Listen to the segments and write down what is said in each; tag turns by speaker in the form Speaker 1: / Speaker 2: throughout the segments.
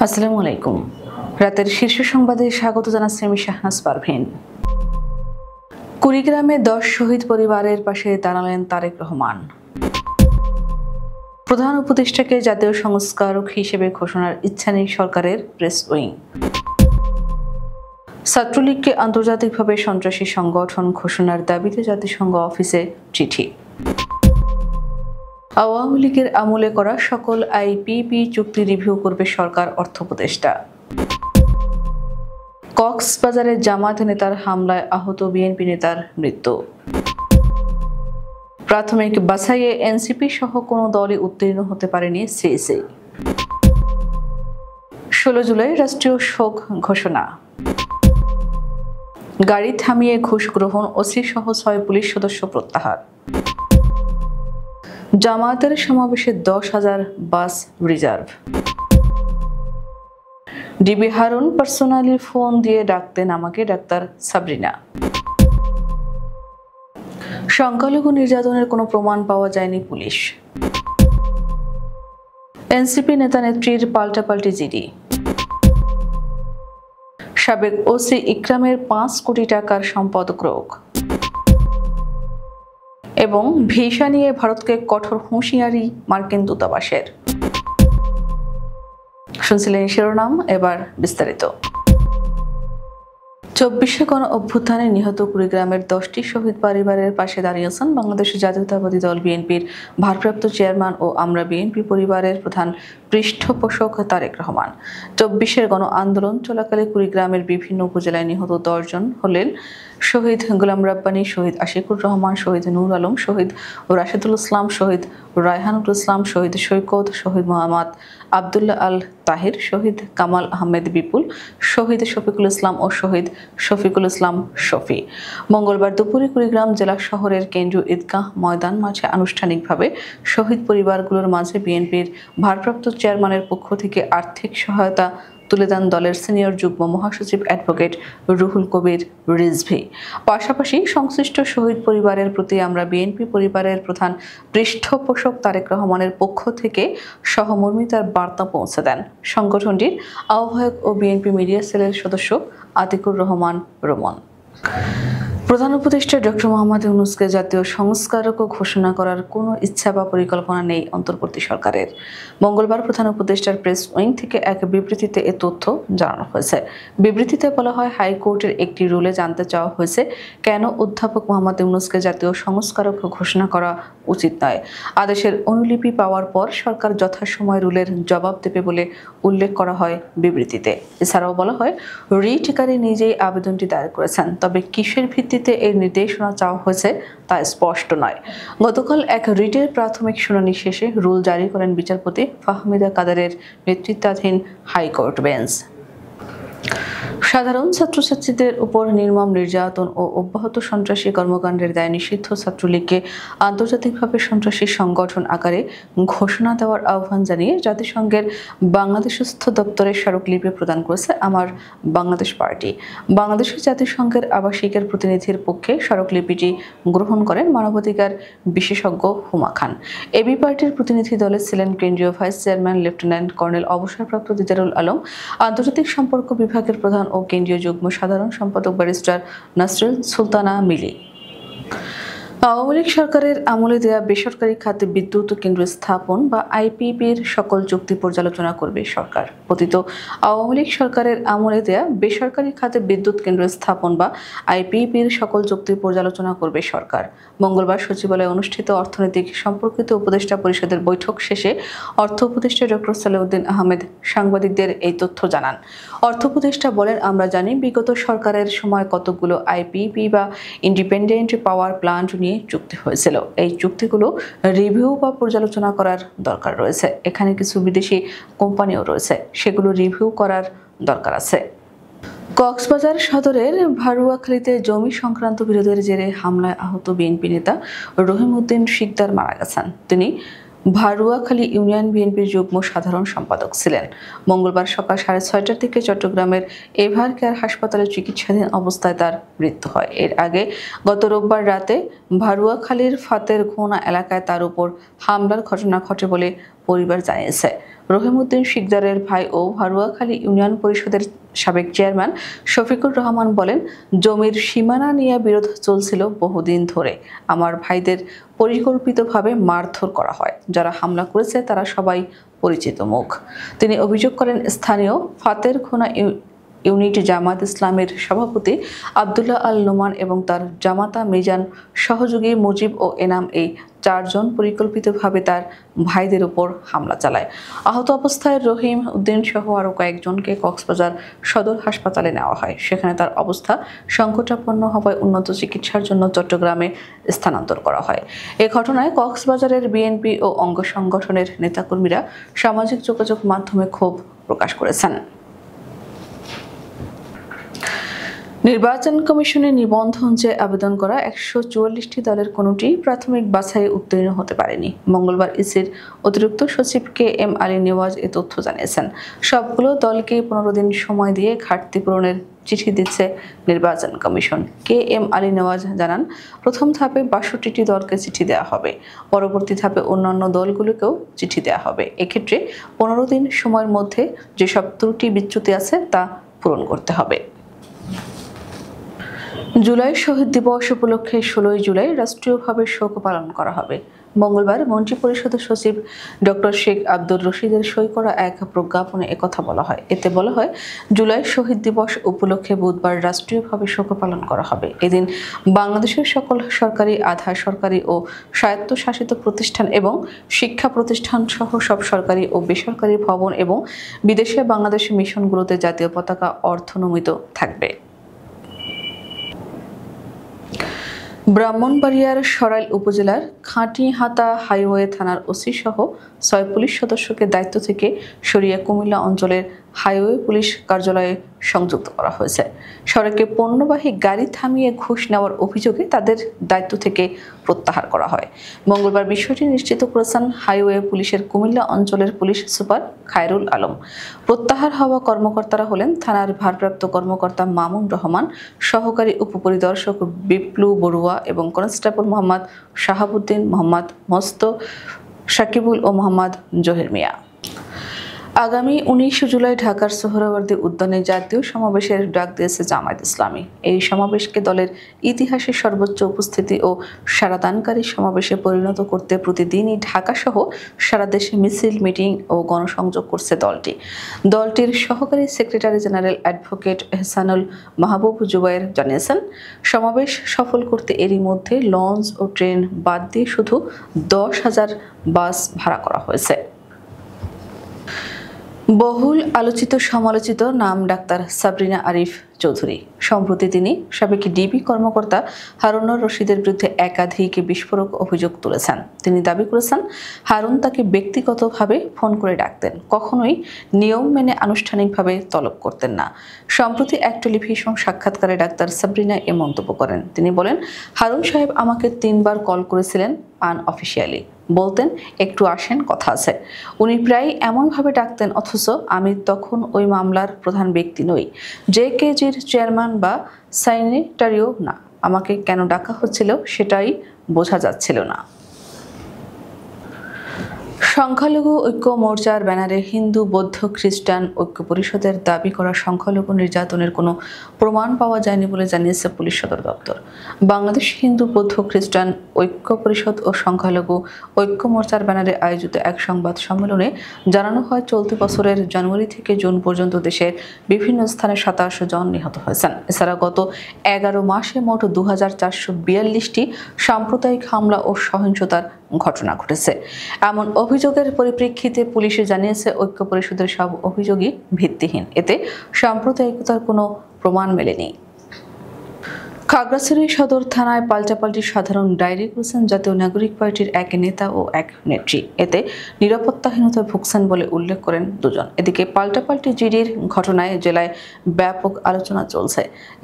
Speaker 1: আসসালামু আলাইকুম। রাতের শীর্ষ সংবাদে স্বাগত জানাচ্ছি আমি শাহনাজ পারভীন। কুড়িগ্রামে 10 শহীদ পরিবারের পাশে দাঁড়ালেন তারেক রহমান। প্রধান উপদেষ্টাকে জাতীয় সংস্কারক হিসেবে ঘোষণার ইচ্ছা নেই সরকারের, প্রেস উইং। ছাত্রলীগকে আন্তর্জাতিকভাবে সন্ত্রাসী সংগঠন ঘোষণার দাবিতে জাতিসংঘ অফিসে চিঠি। আওয়ামী লীগের আমলে করা সকল আইপিপি চুক্তি রিভিউ করবে সরকার, অর্থ উপদেষ্টা। কক্সবাজারে জামায়াত নেতার হামলায় আহত বিএনপি নেতার মৃত্যু। প্রাথমিক বাছাইয়ে এনসিপি সহ কোনো দলই উত্তীর্ণ হতে পারেনি সিইসি। 16 জুলাই রাষ্ট্রীয় শোক ঘোষণা। গাড়ি থামিয়ে ঘুষ গ্রহণ, ওসি সহ 6 পুলিশ সদস্য প্রত্যাহার। জামায়াতের সমাবেশে 10,000 bus reserve. DB Harun personally phone দিয়ে ডাকতেন আমাকে ডাক্তার সাবরিনা। সংখ্যালঘু নির্যাতনের কোনো প্রমাণ পাওয়া যায়নি, পুলিশ। এনসিপি নেতা নেত্রীর পাল্টাপাল্টি জিডি। সাবেক ওসি ইকরামের 5 কোটি টাকার সম্পদ ক্রোক। এবং ভিসা নিয়ে ভারতকে কঠোর হুঁশিয়ারি মার্কিন দূতাবাসের। শুনছিলেন শিরোনাম, এবার বিস্তারিত। 24শে গণ অভ্যুত্থানে নিহত কুড়িগ্রামের 10টি শহীদ পরিবারের পাশে দাঁড়িয়েছেন বাংলাদেশ জাতীয়তাবাদী দল বিএনপির ভারপ্রাপ্ত চেয়ারম্যান ও আমরা বিএনপি পরিবারের প্রধান পৃষ্ঠপোষক তারেক রহমান। 24শের গণ আন্দোলন চলাকালে কুড়িগ্রামের বিভিন্ন উপজেলায় নিহত 10 জন হলেন শহীদ গোলাম রাব্বানী, শহীদ আশিকুর রহমান, শহীদ নূর আলম, শহীদ রাশেদুল ইসলাম, শহীদ রায়হানুল ইসলাম, শহীদ সৈকত, শহীদ মোহাম্মদ আবদুল্লাহ আল তাহির, শহীদ কামাল আহমেদ বিপুল, শহীদ শফিকুল ইসলাম ও শহীদ শফিকুল ইসলাম শফি। মঙ্গলবার দুপুরে কুড়িগ্রাম জেলা শহরের কেন্দ্রীয় ঈদগাহ ময়দান মাঠে আনুষ্ঠানিকভাবে শহীদ পরিবারগুলোর মাঝে বিএনপির ভারপ্রাপ্ত চেয়ারম্যানের পক্ষ থেকে আর্থিক সহায়তা তুলে দেন দলের সিনিয়র যুগ্ম মহাসচিব অ্যাডভোকেট রুহুল কবির রিজভী। পাশাপাশি সংশ্লিষ্ট শহীদ পরিবারের প্রতি আমরা বিএনপি পরিবারের প্রধান পৃষ্ঠপোষক তারেক রহমানের পক্ষ থেকে সহমর্মিতার বার্তা পৌঁছে দেন সংগঠনটির আহ্বায়ক ও বিএনপি মিডিয়া সেলের সদস্য আতিকুর রহমান রোমন। প্রধান উপদেষ্টা ডক্টর মোহাম্মদ ইউনূসকে জাতীয় সংস্কারক ঘোষণা করার কোনো ইচ্ছা বা পরিকল্পনা নেই অন্তর্বর্তী সরকারের। মঙ্গলবার প্রধান উপদেষ্টার প্রেস উইং থেকে এক বিবৃতিতে এ তথ্য জানানো হয়েছে। বিবৃতিতে বলা হয়, হাইকোর্টের একটি রুলে জানতে চাওয়া হয়েছে কেন অধ্যাপক মোহাম্মদ ইউনূসকে জাতীয় সংস্কারক ঘোষণা করা উচিত নয়। আদেশের অনুলিপি পাওয়ার পর সরকার যথাসময়ে রুলের জবাব দেবে বলে উল্লেখ করা হয় বিবৃতিতে। এছাড়াও বলা হয়, রিটকারী নিজেই আবেদনটি দায়ের করেছেন, তবে কিসের ভিত্তিতে এই নির্দেশনা চাওয়া হয়েছে তা স্পষ্ট নয়। গতকাল এক রিটের প্রাথমিক শুনানি শেষে রুল জারি করেন বিচারপতি ফাহমিদা কাদেরের নেতৃত্বাধীন হাইকোর্ট বেঞ্চ। সাধারণ ছাত্রছাত্রীদের উপর নির্মম নির্যাতন ও অব্যাহত সন্ত্রাসী কর্মকাণ্ডের দায় নিষিদ্ধ ছাত্রলীগকে আন্তর্জাতিকভাবে সন্ত্রাসী সংগঠন আকারে ঘোষণা দেওয়ার আহ্বান জানিয়ে জাতিসংঘের বাংলাদেশস্থ দপ্তরের স্মারকলিপি প্রদান করেছে আমার বাংলাদেশ পার্টি। বাংলাদেশের জাতিসংঘের আবাসিকের প্রতিনিধির পক্ষে স্মারকলিপিটি গ্রহণ করেন মানবাধিকার বিশেষজ্ঞ হুমা খান। এবি পার্টির প্রতিনিধি দলে ছিলেন কেন্দ্রীয় ভাইস চেয়ারম্যান লেফটেন্যান্ট কর্নেল অবসরপ্রাপ্ত দিদারুল আলম, আন্তর্জাতিক সম্পর্ক বিভাগের প্রধান ও কেন্দ্রীয় যুগ্ম সাধারণ সম্পাদক ব্যারিস্টার নাসরিন সুলতানা মিলি। আওয়ামী লীগ সরকারের আমলে দেয়া বেসরকারি খাতে বিদ্যুৎ কেন্দ্র স্থাপন বা আইপিপির সকল চুক্তি পর্যালোচনা করবে সরকার। পতিত আওয়ামী লীগ সরকারের আমলে দেয়া বেসরকারি খাতে বিদ্যুৎ কেন্দ্র স্থাপন বা আইপিপির সকল চুক্তি পর্যালোচনা করবে সরকার। মঙ্গলবার সচিবালয়ে অনুষ্ঠিত অর্থনৈতিক সম্পর্কিত উপদেষ্টা পরিষদের বৈঠক শেষে অর্থ উপদেষ্টা ডক্টর সালেউদ্দিন আহমেদ সাংবাদিকদের এই তথ্য জানান। অর্থ উপদেষ্টা বলেন, আমরা জানি বিগত সরকারের সময় কতগুলো আইপিপি বা ইন্ডিপেন্ডেন্ট পাওয়ার প্ল্যান্ট নিয়ে চুক্তি হয়েছিল। এই চুক্তিগুলো রিভিউ বা পর্যালোচনা করার দরকার রয়েছে। এখানে কিছু বিদেশি কোম্পানিও রয়েছে, সেগুলো রিভিউ করার দরকার আছে। কক্সবাজার সদরের ভারুয়াখালীতে জমি সংক্রান্ত বিরোধের জেরে হামলায় আহত বিএনপি নেতা রহিম উদ্দিন শিকদার মারা গেছেন। তিনি ভারুয়াখালী ইউনিয়ন বিএনপির যুগ্ম সাধারণ সম্পাদক ছিলেন। মঙ্গলবার সকাল 6:30টার দিকে চট্টগ্রামের এভার কেয়ার হাসপাতালে চিকিৎসাধীন অবস্থায় তার মৃত্যু হয়। এর আগে গত রোববার রাতে ভারুয়াখালীর ফাতের ঘোনা এলাকায় তার উপর হামলার ঘটনা ঘটে বলে পরিবার জানিয়েছে। রহিমউদ্দিন শিকদারের ভাই ও হারুয়াখালী ইউনিয়ন পরিষদের সাবেক চেয়ারম্যান শফিকুর রহমান বলেন, জমির সীমানা নিয়ে বিরোধ চলছিল বহুদিন ধরে। আমার ভাইদের পরিকল্পিতভাবে মারধর করা হয়। যারা হামলা করেছে তারা সবাই পরিচিত মুখ। তিনি অভিযোগ করেন, স্থানীয় ফাতেরখোনা ইউনিট জামাত ইসলামের সভাপতি আব্দুল্লাহ আল নোমান এবং তার জামাতা মিজান সহযোগী মুজিব ও এনাম এই 4 জন পরিকল্পিতভাবে তার ভাইদের উপর হামলা চালায়। আহত অবস্থায় রহিম উদ্দিন সহ আরও কয়েকজনকে কক্সবাজার সদর হাসপাতালে নেওয়া হয়। সেখানে তার অবস্থা সংকটাপন্ন হওয়ায় উন্নত চিকিৎসার জন্য চট্টগ্রামে স্থানান্তর করা হয়। এ ঘটনায় কক্সবাজারের বিএনপি ও অঙ্গ সংগঠনের নেতাকর্মীরা সামাজিক যোগাযোগ মাধ্যমে ক্ষোভ প্রকাশ করেছেন। নির্বাচন কমিশনে নিবন্ধন চেয়ে আবেদন করা 144টি দলের কোনোটি প্রাথমিক বাছাইয়ে উত্তীর্ণ হতে পারেনি। মঙ্গলবার ইসির অতিরিক্ত সচিব KM আলী নেওয়াজ এ তথ্য জানিয়েছেন। সবগুলো দলকে 15 দিন সময় দিয়ে ঘাটতি পূরণের চিঠি দিচ্ছে নির্বাচন কমিশন। KM আলী নেওয়াজ জানান, প্রথম ধাপে 62টি দলকে চিঠি দেওয়া হবে। পরবর্তী ধাপে অন্যান্য দলগুলোকেও চিঠি দেওয়া হবে। এক্ষেত্রে 15 দিন সময়ের মধ্যে যেসব ত্রুটি বিচ্যুতি আছে তা পূরণ করতে হবে। জুলাই শহীদ দিবস উপলক্ষে 16 জুলাই রাষ্ট্রীয়ভাবে শোক পালন করা হবে। মঙ্গলবার মন্ত্রিপরিষদের সচিব ডক্টর শেখ আব্দুর রশিদের সই করা এক প্রজ্ঞাপনে একথা বলা হয়। এতে বলা হয়, জুলাই শহীদ দিবস উপলক্ষে বুধবার রাষ্ট্রীয়ভাবে শোক পালন করা হবে। এদিন বাংলাদেশের সকল সরকারি, আধা সরকারি ও স্বায়ত্তশাসিত প্রতিষ্ঠান এবং শিক্ষা প্রতিষ্ঠান সহ সব সরকারি ও বেসরকারি ভবন এবং বিদেশে বাংলাদেশের মিশনগুলোতে জাতীয় পতাকা অর্ধনমিত থাকবে। ব্রাহ্মণবাড়িয়ার সরাইল উপজেলার খাঁটিহাতা হাইওয়ে থানার ওসি সহ 6 পুলিশ সদস্যকে দায়িত্ব থেকে সরিয়ে কুমিল্লা অঞ্চলের হাইওয়ে পুলিশ কার্যালয়ে সংযুক্ত করা হয়েছে। সড়কে পণ্যবাহী গাড়ি থামিয়ে ঘুষ নেওয়ার অভিযোগে তাদের দায়িত্ব থেকে প্রত্যাহার করা হয়। মঙ্গলবার বিষয়টি নিশ্চিত করেছেন হাইওয়ে পুলিশের কুমিল্লা অঞ্চলের পুলিশ সুপার খায়রুল আলম। প্রত্যাহার হওয়া কর্মকর্তারা হলেন থানার ভারপ্রাপ্ত কর্মকর্তা মামুন রহমান, সহকারী উপপরিদর্শক বিপ্লু বড়ুয়া এবং কনস্টেবল মোহাম্মদ শাহাবুদ্দিন, মোহাম্মদ মস্ত, সাকিবুল ও মোহাম্মদ জহির মিয়া। আগামী 19 জুলাই ঢাকার সোহরাওয়ার্দী উদ্যানে জাতীয় সমাবেশের ডাক দিয়েছে জামায়াত ইসলামী। এই সমাবেশকে দলের ইতিহাসে সর্বোচ্চ উপস্থিতি ও সারাদানকারী সমাবেশে পরিণত করতে প্রতিদিনই ঢাকাসহ সারা দেশে মিছিল, মিটিং ও গণসংযোগ করছে দলটি। দলটির সহকারী সেক্রেটারি জেনারেল অ্যাডভোকেট এহসানুল মাহবুব জুবায়ের জানিয়েছেন, সমাবেশ সফল করতে এরই মধ্যে লঞ্চ ও ট্রেন বাদ দিয়ে শুধু 10,000 বাস ভাড়া করা হয়েছে। বহুল আলোচিত সমালোচিত নাম ডাক্তার সাবরিনা আরিফ চৌধুরী। সম্প্রতি তিনি সাবেক ডিবি কর্মকর্তা হারুনুর রশিদের বিরুদ্ধে একাধিক বিস্ফোরক অভিযোগ তুলেছেন। তিনি দাবি করেছেন, হারুন তাকে ব্যক্তিগতভাবে ফোন করে ডাকতেন, কখনোই নিয়ম মেনে আনুষ্ঠানিকভাবে তলব করতেন না। সম্প্রতি এক টেলিভিশন সাক্ষাৎকারে ডাক্তার সাবরিনা এ মন্তব্য করেন। তিনি বলেন, হারুন সাহেব আমাকে 3 বার কল করেছিলেন আনঅফিসিয়ালি। বলতেন, একটু আসেন, কথা আছে। উনি প্রায় এমনভাবে ডাকতেন অথচ আমি তখন ওই মামলার প্রধান ব্যক্তি নই, JKG'র চেয়ারম্যান বা সাইনেটারিও না। আমাকে কেন ডাকা হচ্ছিল সেটাই বোঝা যাচ্ছিল না। সংখ্যালঘু ঐক্য মোর্চার ব্যানারে হিন্দু, বৌদ্ধ, খ্রিস্টান ঐক্য পরিষদের দাবি করা সংখ্যালঘু নির্যাতনের কোনো প্রমাণ পাওয়া যায়নি বলে জানিয়েছে পুলিশ সদর দপ্তর। বাংলাদেশ হিন্দু, বৌদ্ধ, খ্রিস্টান ঐক্য পরিষদ ও সংখ্যালঘু ঐক্য মোর্চার ব্যানারে আয়োজিত এক সংবাদ সম্মেলনে জানানো হয়, চলতি বছরের জানুয়ারি থেকে জুন পর্যন্ত দেশের বিভিন্ন স্থানে 27 জন নিহত হয়েছেন। এছাড়া গত 11 মাসে মোট 2442টি সাম্প্রদায়িক হামলা ও সহিংসতার ঘটনা ঘটেছে। এমন অভিযোগের পরিপ্রেক্ষিতে পুলিশ জানিয়েছে, ঐক্য পরিষদের সব অভিযোগই ভিত্তিহীন। এতে সাম্প্রদায়িকতার কোনো প্রমাণ মেলেনি। খাগড়াছড়ি সদর থানায় পাল্টাপাল্টি সাধারণ ডায়েরি করেছেন জাতীয় নাগরিক পার্টির এক নেতা ও এক নেত্রী। এতে নিরাপত্তাহীনতায় ভুগছেন বলে উল্লেখ করেন 2 জন। এদিকে পাল্টাপাল্টি জিডির ঘটনায় জেলায় ব্যাপক আলোচনা চলছে।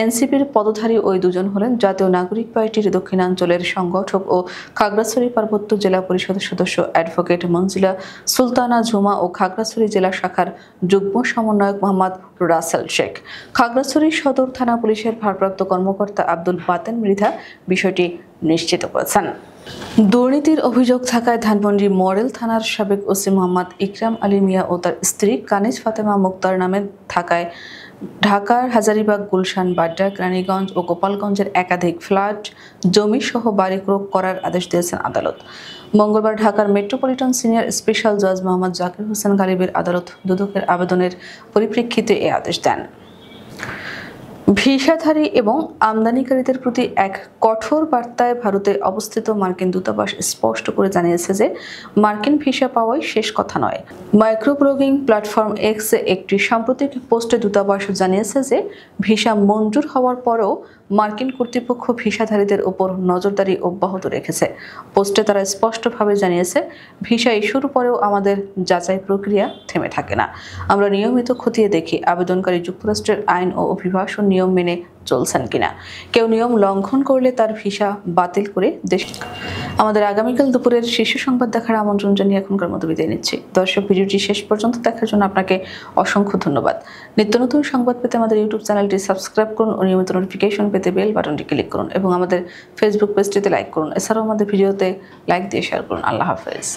Speaker 1: এনসিপির পদধারী ওই 2 জন হলেন জাতীয় নাগরিক পার্টির দক্ষিণাঞ্চলের সংগঠক ও খাগড়াছড়ি পার্বত্য জেলা পরিষদের সদস্য অ্যাডভোকেট মঞ্জিলা সুলতানা ঝুমা ও খাগড়াছড়ি জেলা শাখার যুগ্ম সমন্বয়ক মোহাম্মদ রাসেল শেখ। খাগড়াছড়ি সদর থানা পুলিশের ভারপ্রাপ্ত কর্মকর্তা আব্দুল বাতেন মৃধা বিষয়টি নিশ্চিত করেছেন। দুর্নীতির অভিযোগ থাকায় ধানমন্ডি মডেল থানার সাবেক ওসি মোহাম্মদ ইকরাম আলী মিয়া ও তার স্ত্রী কানিজ ফাতেমা মুক্তার নামে থাকায় ঢাকার হাজারীবাগ, গুলশান, বাড্ডা, রানীগঞ্জ ও গোপালগঞ্জের একাধিক ফ্ল্যাট, জমি সহ বাড়ি ক্রয় করার আদেশ দিয়েছেন আদালত। মঙ্গলবার ঢাকার মেট্রোপলিটন সিনিয়র স্পেশাল জজ মোহাম্মদ জাকির হোসেন গালিবের আদালত দুদকের আবেদনের পরিপ্রেক্ষিতে এই আদেশ দেন। ভিসাধারী এবং আমদানিকারীদের প্রতি এক কঠোর বার্তায় ভারতে অবস্থিত মার্কিন দূতাবাস স্পষ্ট করে জানিয়েছে যে মার্কিন ভিসা পাওয়াই শেষ কথা নয়। মাইক্রোব্লগিং প্ল্যাটফর্ম এক্সে একটি সাম্প্রতিক পোস্টে দূতাবাস জানিয়েছে যে ভিসা মঞ্জুর হওয়ার পরেও মার্কিন কর্তৃপক্ষ ভিসাধারীদের উপর নজরদারি অব্যাহত রেখেছে। পোস্টে তারা স্পষ্টভাবে জানিয়েছে, ভিসা ইস্যুর পরেও আমাদের যাচাই প্রক্রিয়া থেমে থাকে না। আমরা নিয়মিত খতিয়ে দেখি আবেদনকারী যুক্তরাষ্ট্রের আইন ও অভিবাসন নিয়ম মেনে চলছেন কিনা। কেউ নিয়ম লঙ্ঘন করলে তার ভিসা বাতিল করে দেশ। আমাদের আগামীকাল দুপুরের শীর্ষ সংবাদ দেখার আমন্ত্রণ জানিয়ে এখনকার মতো বিদায় নিচ্ছি। দর্শক, ভিডিওটি শেষ পর্যন্ত দেখার জন্য আপনাকে অসংখ্য ধন্যবাদ। নিত্য নতুন সংবাদ পেতে আমাদের ইউটিউব চ্যানেলটি সাবস্ক্রাইব করুন ও নিয়মিত নোটিফিকেশন পেতে বেল বাটনটি ক্লিক করুন এবং আমাদের ফেসবুক পেজটিতে লাইক করুন। এছাড়াও আমাদের ভিডিওতে লাইক দিয়ে শেয়ার করুন। আল্লাহ হাফেজ।